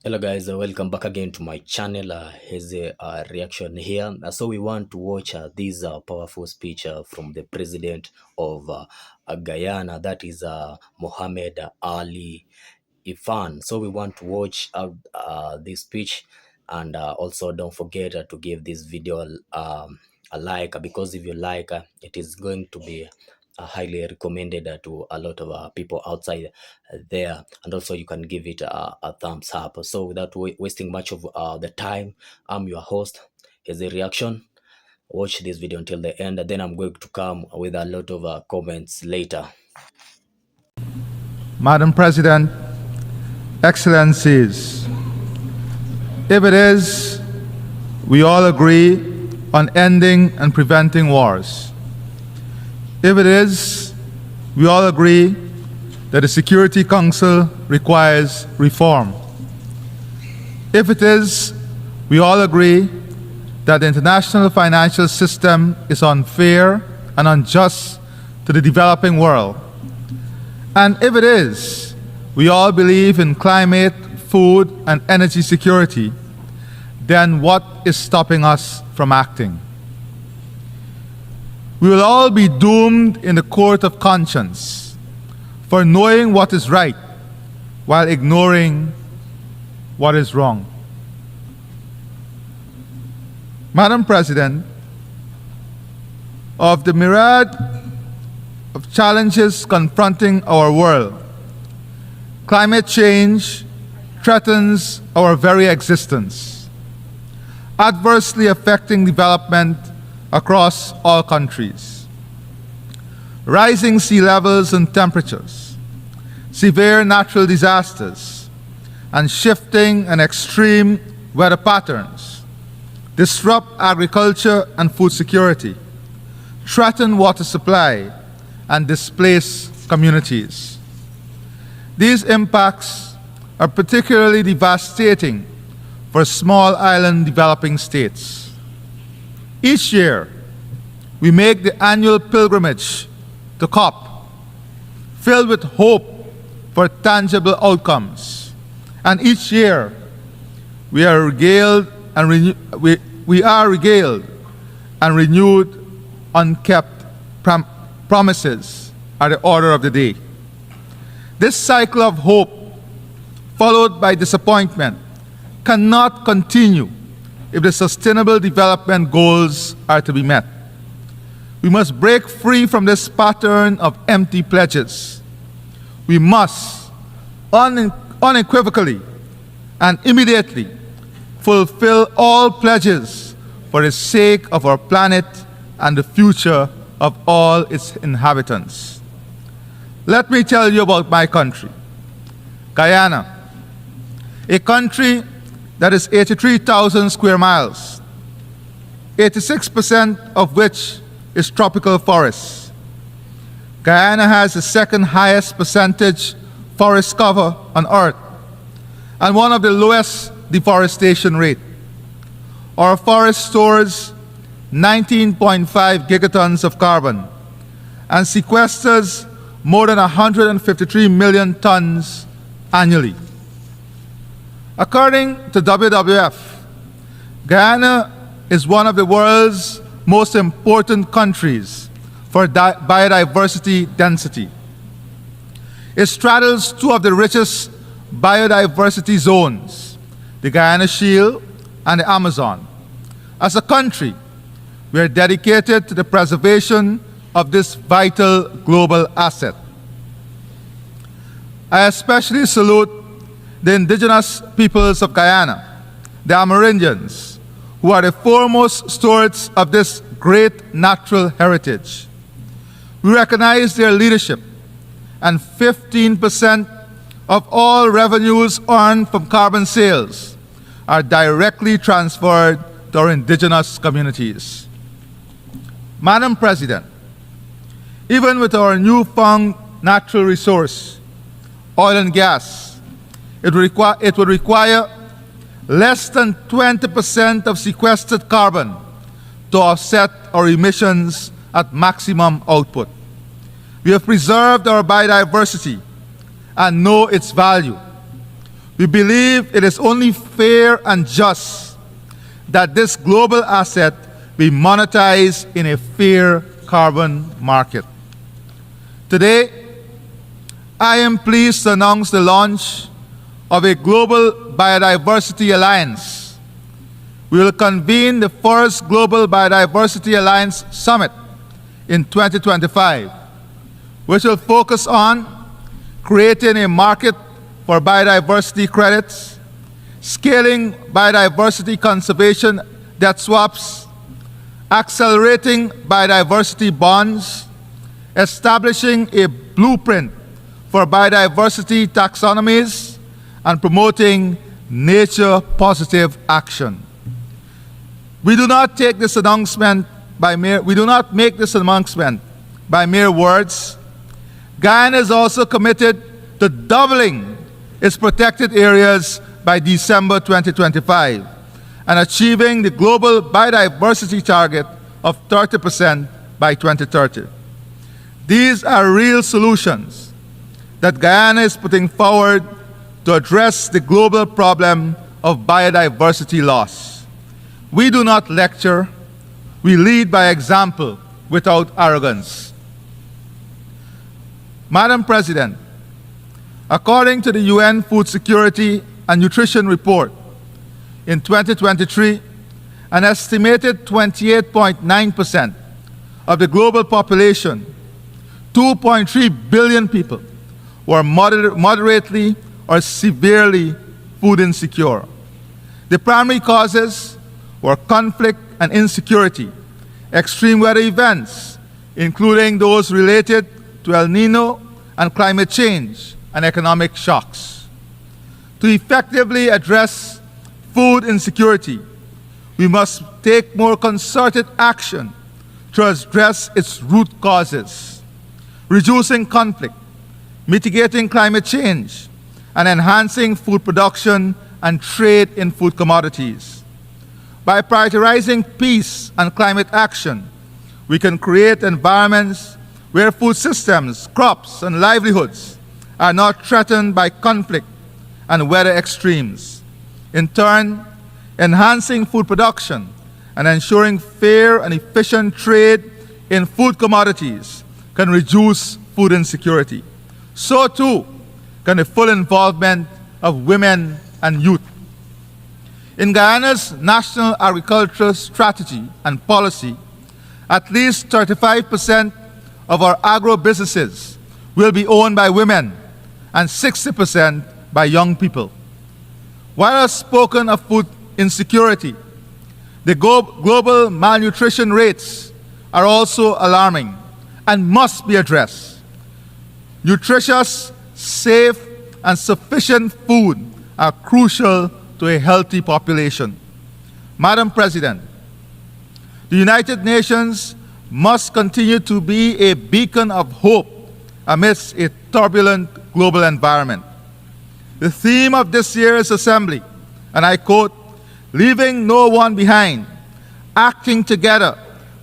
Hello guys, welcome back again to my channel. Here's a reaction here. So we want to watch this powerful speech from the president of Guyana, that is Mohamed Ali Ifan. So we want to watch this speech, and also don't forget to give this video a like, because if you like, it is going to be highly recommended to a lot of people outside there, and also you can give it a thumbs up. So without wasting much of the time, I'm your host. Here's a reaction. Watch this video until the end, and then I'm going to come with a lot of comments later. Madam President, Excellencies, if it is, we all agree on ending and preventing wars. If it is, we all agree that the Security Council requires reform. If it is, we all agree that the international financial system is unfair and unjust to the developing world. And if it is, we all believe in climate, food, and energy security, then what is stopping us from acting? We will all be doomed in the court of conscience for knowing what is right while ignoring what is wrong. Madam President, of the myriad of challenges confronting our world, climate change threatens our very existence, adversely affecting development across all countries. Rising sea levels and temperatures, severe natural disasters, and shifting and extreme weather patterns disrupt agriculture and food security, threaten water supply, and displace communities. These impacts are particularly devastating for small island developing states. Each year, we make the annual pilgrimage to COP, filled with hope for tangible outcomes. And each year, we are regaled and renewed unkept promises are the order of the day. This cycle of hope, followed by disappointment, cannot continue if the Sustainable Development Goals are to be met. We must break free from this pattern of empty pledges. We must unequivocally and immediately fulfill all pledges for the sake of our planet and the future of all its inhabitants. Let me tell you about my country, Guyana, a country that is 83,000 square miles, 86% of which is tropical forests. Guyana has the second highest percentage forest cover on Earth and one of the lowest deforestation rate. Our forest stores 19.5 gigatons of carbon and sequesters more than 153 million tons annually. According to WWF, Guyana is one of the world's most important countries for biodiversity density. It straddles two of the richest biodiversity zones, the Guyana Shield and the Amazon. As a country, we are dedicated to the preservation of this vital global asset. I especially salute the indigenous peoples of Guyana, the Amerindians, who are the foremost stewards of this great natural heritage. We recognize their leadership, and 15% of all revenues earned from carbon sales are directly transferred to our indigenous communities. Madam President, even with our newfound natural resource, oil and gas, it would require less than 20% of sequestered carbon to offset our emissions at maximum output. We have preserved our biodiversity and know its value. We believe it is only fair and just that this global asset be monetized in a fair carbon market. Today, I am pleased to announce the launch of a global biodiversity alliance. We will convene the first Global Biodiversity Alliance Summit in 2025, which will focus on creating a market for biodiversity credits, scaling biodiversity conservation debt swaps, accelerating biodiversity bonds, establishing a blueprint for biodiversity taxonomies, and promoting nature-positive action. We do not make this announcement by mere words. Guyana is also committed to doubling its protected areas by December 2025 and achieving the global biodiversity target of 30% by 2030. These are real solutions that Guyana is putting forward to address the global problem of biodiversity loss. We do not lecture, we lead by example without arrogance. Madam President, according to the UN Food Security and Nutrition Report, in 2023, an estimated 28.9% of the global population, 2.3 billion people, were moderately or severely food insecure. The primary causes were conflict and insecurity, extreme weather events, including those related to El Nino and climate change, and economic shocks. To effectively address food insecurity, we must take more concerted action to address its root causes, reducing conflict, mitigating climate change, and enhancing food production and trade in food commodities. By prioritizing peace and climate action, we can create environments where food systems, crops, and livelihoods are not threatened by conflict and weather extremes. In turn, enhancing food production and ensuring fair and efficient trade in food commodities can reduce food insecurity. So too can the full involvement of women and youth. In Guyana's National Agricultural Strategy and Policy, at least 35% of our agro-businesses will be owned by women and 60% by young people. While I've spoken of food insecurity, the global malnutrition rates are also alarming and must be addressed. Nutritious, safe, and sufficient food are crucial to a healthy population. Madam President, the United Nations must continue to be a beacon of hope amidst a turbulent global environment. The theme of this year's assembly, and I quote, "Leaving no one behind, acting together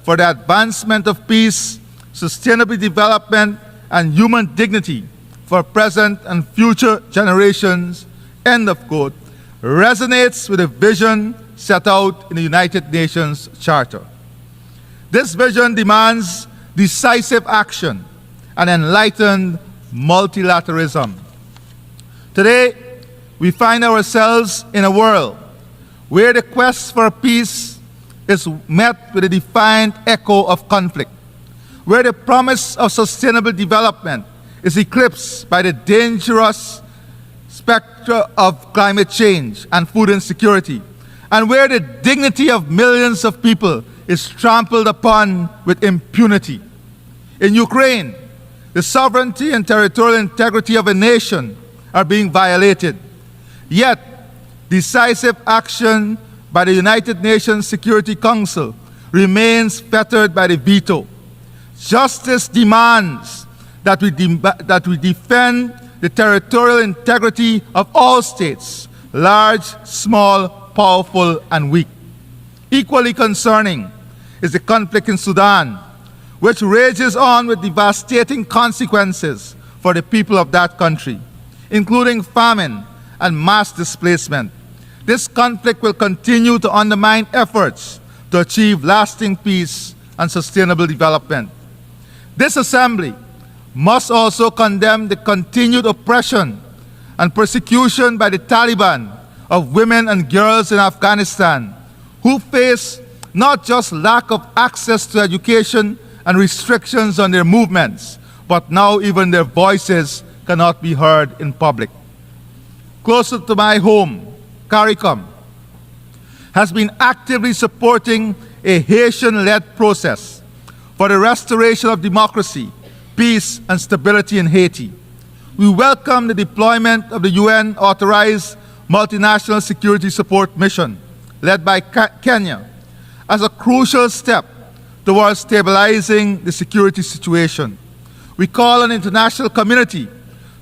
for the advancement of peace, sustainable development, and human dignity for present and future generations," end of quote, resonates with the vision set out in the United Nations Charter. This vision demands decisive action and enlightened multilateralism. Today, we find ourselves in a world where the quest for peace is met with a defiant echo of conflict, where the promise of sustainable development is eclipsed by the dangerous specter of climate change and food insecurity, and where the dignity of millions of people is trampled upon with impunity. In Ukraine, the sovereignty and territorial integrity of a nation are being violated. Yet, decisive action by the United Nations Security Council remains fettered by the veto. Justice demands that we defend the territorial integrity of all states, large, small, powerful, and weak. Equally concerning is the conflict in Sudan, which rages on with devastating consequences for the people of that country, including famine and mass displacement. This conflict will continue to undermine efforts to achieve lasting peace and sustainable development. This Assembly must also condemn the continued oppression and persecution by the Taliban of women and girls in Afghanistan, who face not just lack of access to education and restrictions on their movements, but now even their voices cannot be heard in public. Closer to my home, CARICOM has been actively supporting a Haitian-led process for the restoration of democracy, peace, and stability in Haiti. We welcome the deployment of the UN-authorized multinational security support mission led by Kenya as a crucial step towards stabilizing the security situation. We call on the international community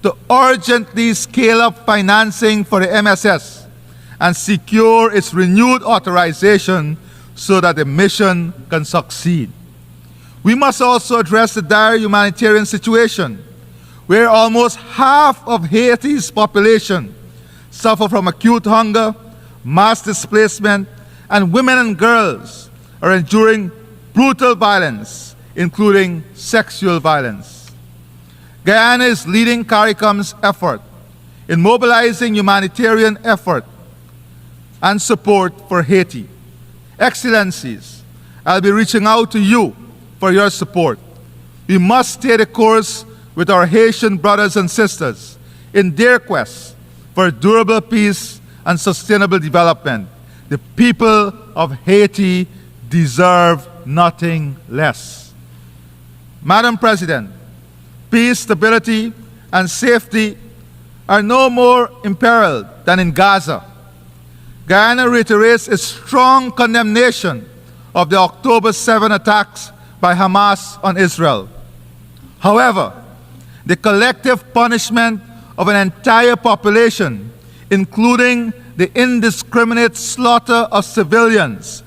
to urgently scale up financing for the MSS and secure its renewed authorization so that the mission can succeed. We must also address the dire humanitarian situation where almost half of Haiti's population suffer from acute hunger, mass displacement, and women and girls are enduring brutal violence, including sexual violence. Guyana is leading CARICOM's effort in mobilizing humanitarian effort and support for Haiti. Excellencies, I'll be reaching out to you for your support. We must stay the course with our Haitian brothers and sisters in their quest for durable peace and sustainable development. The people of Haiti deserve nothing less. Madam President, peace, stability, and safety are no more imperiled than in Gaza. Guyana reiterates its strong condemnation of the October 7 attacks by Hamas on Israel. However, the collective punishment of an entire population, including the indiscriminate slaughter of civilians,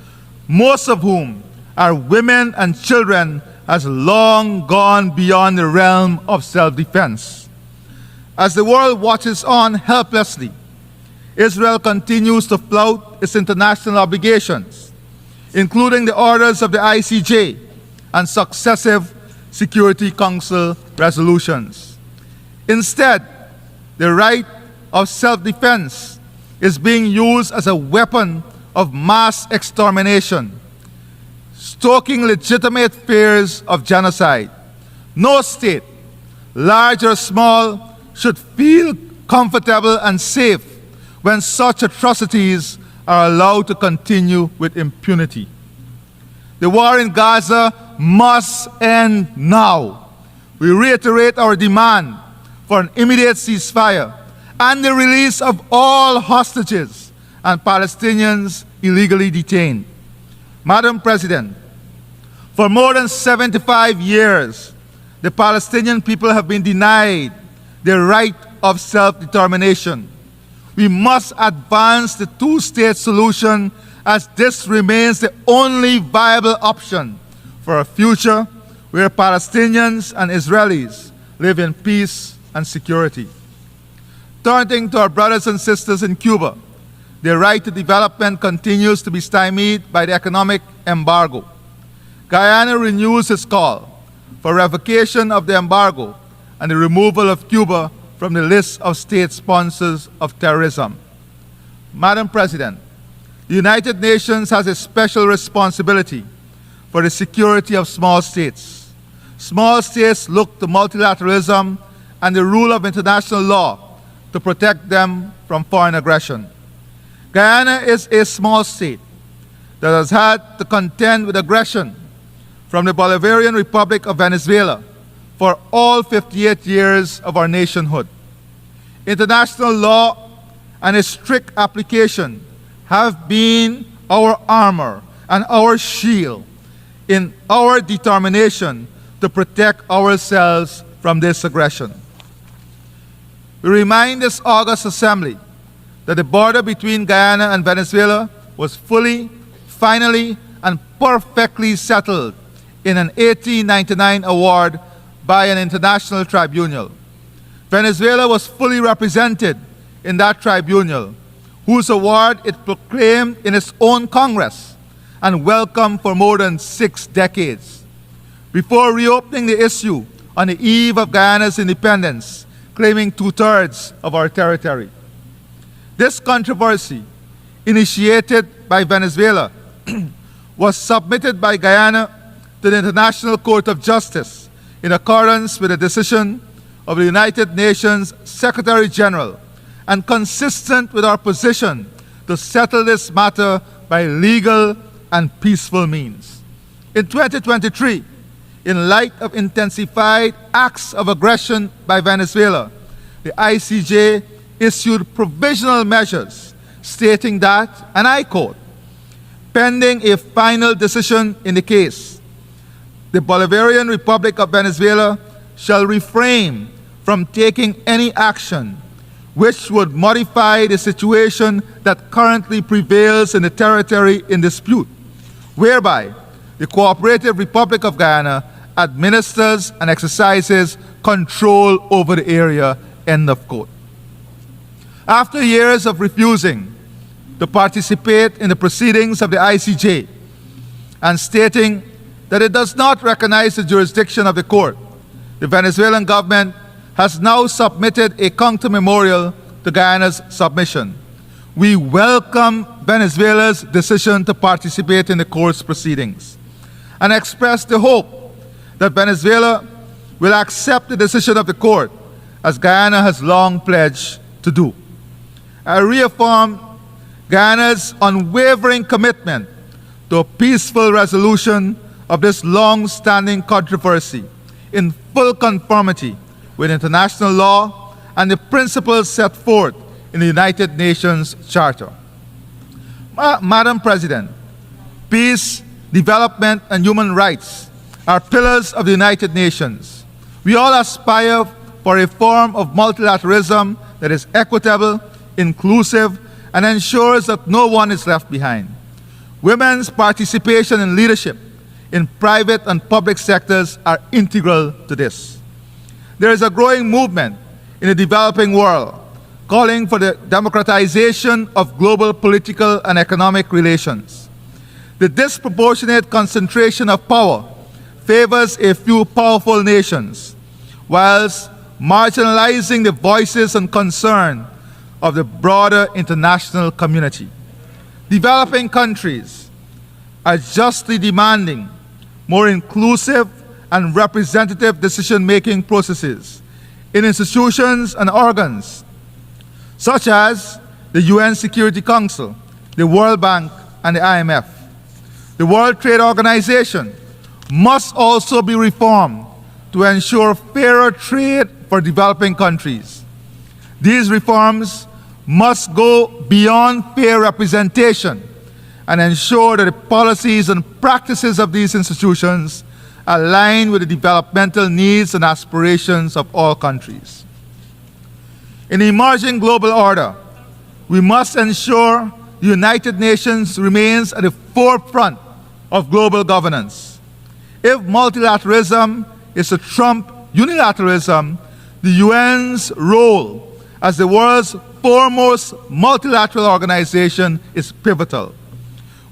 most of whom are women and children, has long gone beyond the realm of self-defense. As the world watches on helplessly, Israel continues to flout its international obligations, including the orders of the ICJ and successive Security Council resolutions. Instead, the right of self-defense is being used as a weapon of mass extermination, stoking legitimate fears of genocide. No state, large or small, should feel comfortable and safe when such atrocities are allowed to continue with impunity. The war in Gaza must end now. We reiterate our demand for an immediate ceasefire and the release of all hostages and Palestinians illegally detained. Madam President, for more than 75 years, the Palestinian people have been denied their right of self-determination. We must advance the two-state solution as this remains the only viable option for a future where Palestinians and Israelis live in peace and security. Turning to our brothers and sisters in Cuba, their right to development continues to be stymied by the economic embargo. Guyana renews its call for revocation of the embargo and the removal of Cuba from the list of state sponsors of terrorism. Madam President, the United Nations has a special responsibility for the security of small states. Small states look to multilateralism and the rule of international law to protect them from foreign aggression. Guyana is a small state that has had to contend with aggression from the Bolivarian Republic of Venezuela for all 58 years of our nationhood. International law and its strict application have been our armor and our shield in our determination to protect ourselves from this aggression. We remind this August Assembly that the border between Guyana and Venezuela was fully, finally, and perfectly settled in an 1899 award by an international tribunal. Venezuela was fully represented in that tribunal, whose award it proclaimed in its own Congress and welcomed for more than 6 decades, before reopening the issue on the eve of Guyana's independence, claiming 2/3 of our territory. This controversy, initiated by Venezuela, was submitted by Guyana to the International Court of Justice in accordance with a decision of the United Nations Secretary General and consistent with our position to settle this matter by legal and peaceful means. In 2023, in light of intensified acts of aggression by Venezuela, the ICJ issued provisional measures stating that, and I quote, pending a final decision in the case, the Bolivarian Republic of Venezuela shall refrain from taking any action which would modify the situation that currently prevails in the territory in dispute, whereby the Cooperative Republic of Guyana administers and exercises control over the area, end of quote. After years of refusing to participate in the proceedings of the ICJ and stating that it does not recognize the jurisdiction of the court, the Venezuelan government has now submitted a counter memorial to Guyana's submission. We welcome Venezuela's decision to participate in the court's proceedings and express the hope that Venezuela will accept the decision of the court, as Guyana has long pledged to do. I reaffirm Guyana's unwavering commitment to a peaceful resolution of this long-standing controversy in full conformity with international law and the principles set forth in the United Nations Charter. Madam President, peace, development, and human rights are pillars of the United Nations. We all aspire for a form of multilateralism that is equitable, inclusive, and ensures that no one is left behind. Women's participation in leadership in private and public sectors are integral to this. There is a growing movement in the developing world calling for the democratization of global political and economic relations. The disproportionate concentration of power favors a few powerful nations, whilst marginalizing the voices and concern of the broader international community. Developing countries are justly demanding more inclusive and representative decision-making processes in institutions and organs such as the UN Security Council, the World Bank, and the IMF. The World Trade Organization must also be reformed to ensure fairer trade for developing countries. These reforms must go beyond fair representation and ensure that the policies and practices of these institutions align with the developmental needs and aspirations of all countries. In the emerging global order, we must ensure the United Nations remains at the forefront of global governance. If multilateralism is to trump unilateralism, the UN's role as the world's foremost multilateral organization is pivotal.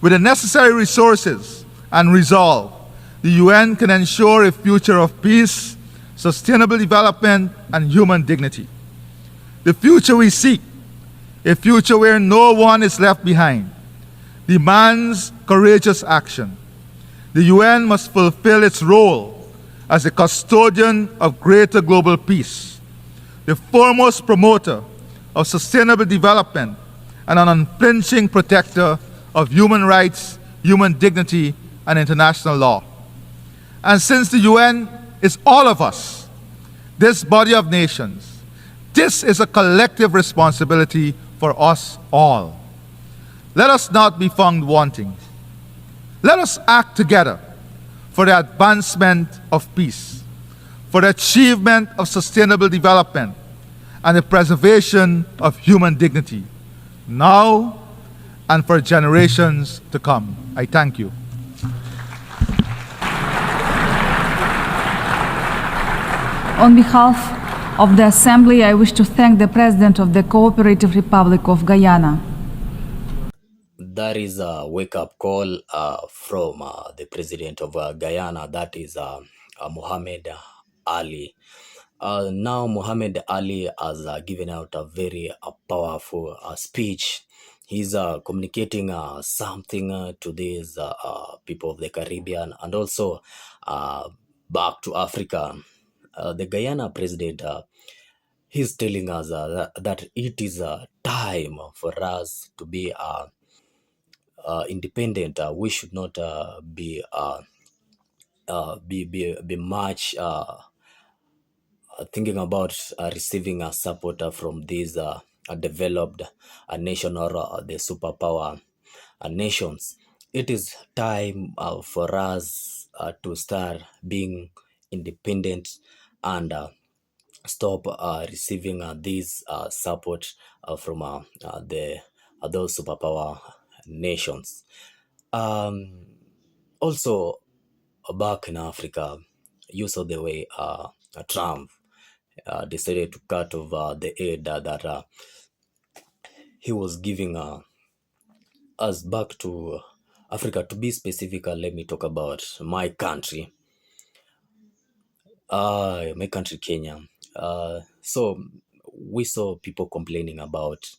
With the necessary resources and resolve, the UN can ensure a future of peace, sustainable development, and human dignity. The future we seek, a future where no one is left behind, demands courageous action. The UN must fulfill its role as a custodian of greater global peace, the foremost promoter of sustainable development, and an unflinching protector of human rights, human dignity, and international law. And since the UN is all of us, this body of nations, this is a collective responsibility for us all. Let us not be found wanting. Let us act together for the advancement of peace, for the achievement of sustainable development, and the preservation of human dignity, now and for generations to come. I thank you. On behalf of the Assembly, I wish to thank the President of the Cooperative Republic of Guyana. That is a wake-up call from the president of Guyana, that is Mohammed Ali. Now, Mohammed Ali has given out a very powerful speech. He's communicating something to these people of the Caribbean and also back to Africa. The Guyana president, he's telling us that it is time for us to be independent. We should not be much thinking about receiving support from these developed nation or the superpower nations. It is time for us to start being independent and stop receiving this support from the those superpower nations. Also, back in Africa, you saw the way Trump decided to cut off the aid that he was giving us back to Africa. To be specific, let me talk about my country, Kenya. So we saw people complaining about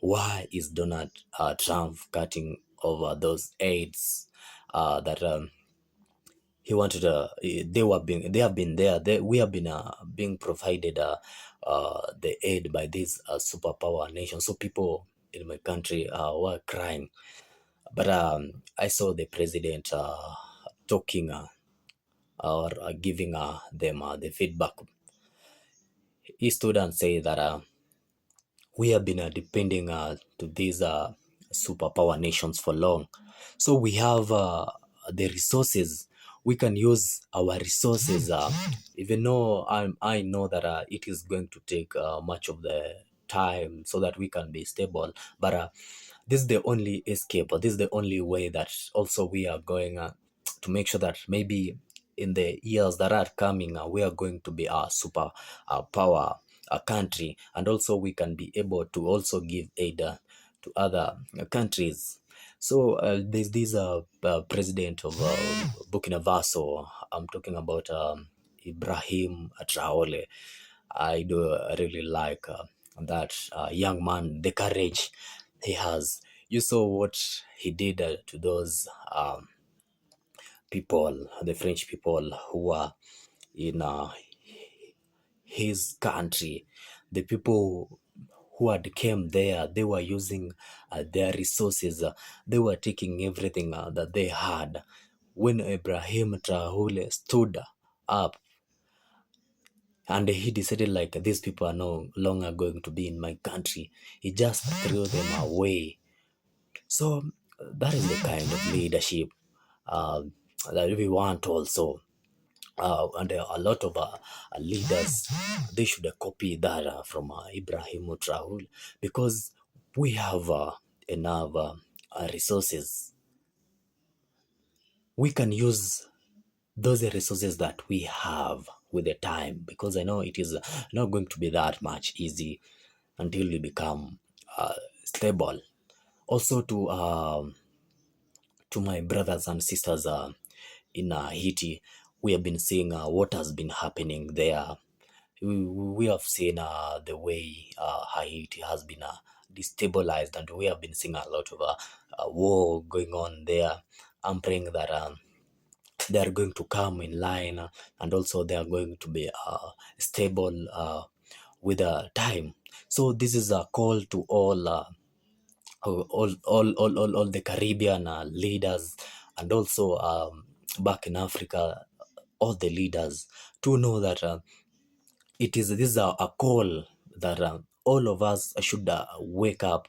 why is Donald Trump cutting over those aids that he wanted. They have been there. We have been being provided the aid by this superpower nation. So people in my country were crying, but I saw the president talking or giving them the feedback. He stood and said that we have been depending to these superpower nations for long. So we have the resources. We can use our resources, even though I know that it is going to take much of the time so that we can be stable. But this is the only escape, or this is the only way that also we are going to make sure that maybe in the years that are coming, we are going to be a super power country, and also we can be able to also give aid to other countries. So there's this president of Burkina Faso. I'm talking about Ibrahim Traore. I do really like that young man, the courage he has. You saw what he did to those people, the French people who are in his country. The people who had came there, they were using their resources. They were taking everything that they had. When Ibrahim Traore stood up and he decided like these people are no longer going to be in my country, he just threw them away. So that is the kind of leadership uh, that we want also. And a lot of leaders, they should copy that from Ibrahim Traore, because we have enough resources. We can use those resources that we have with the time, because I know it is not going to be that much easy until you become stable. Also to my brothers and sisters in Haiti, we have been seeing what has been happening there. We have seen the way Haiti has been destabilized, and we have been seeing a lot of war going on there. I'm praying that they are going to come in line, and also they are going to be stable with time. So this is a call to all the Caribbean leaders, and also back in Africa, all the leaders, to know that this is a call that all of us should wake up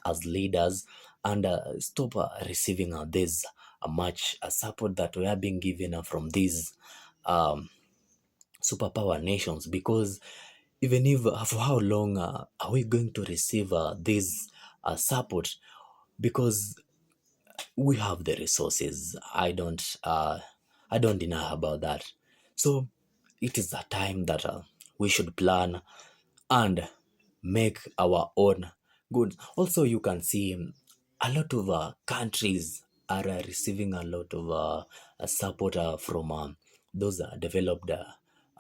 as leaders, and stop receiving this much support that we are being given from these um, superpower nations. Because even if for how long are we going to receive this support? Because we have the resources. I don't deny about that. So it is a time that we should plan and make our own goods. Also, you can see a lot of countries are receiving a lot of support from those developed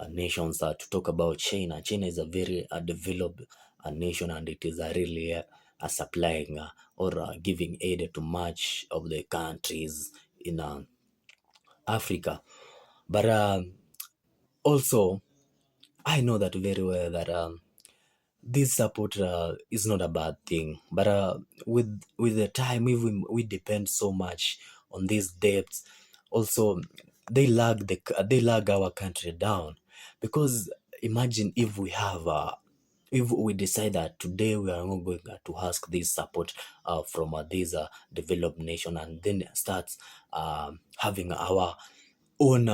nations. To talk about China, China is a very developed nation, and it is really supplying or giving aid to much of the countries in Africa. But also, I know that very well that this support is not a bad thing, but with the time, if we depend so much on these debts, also they lag our country down. Because imagine if we have if we decide that today we are not going to ask this support from this developed nation, and then start having our own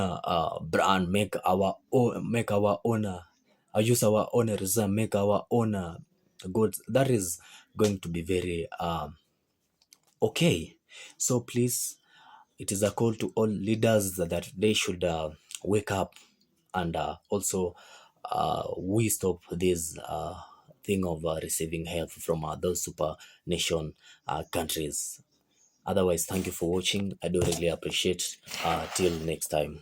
brand, make our own use our own reserve, make our own goods, that is going to be very okay. So please, it is a call to all leaders that they should wake up, and also we stop this thing of receiving help from those super nation countries. Otherwise, thank you for watching. I do really appreciate. Till next time.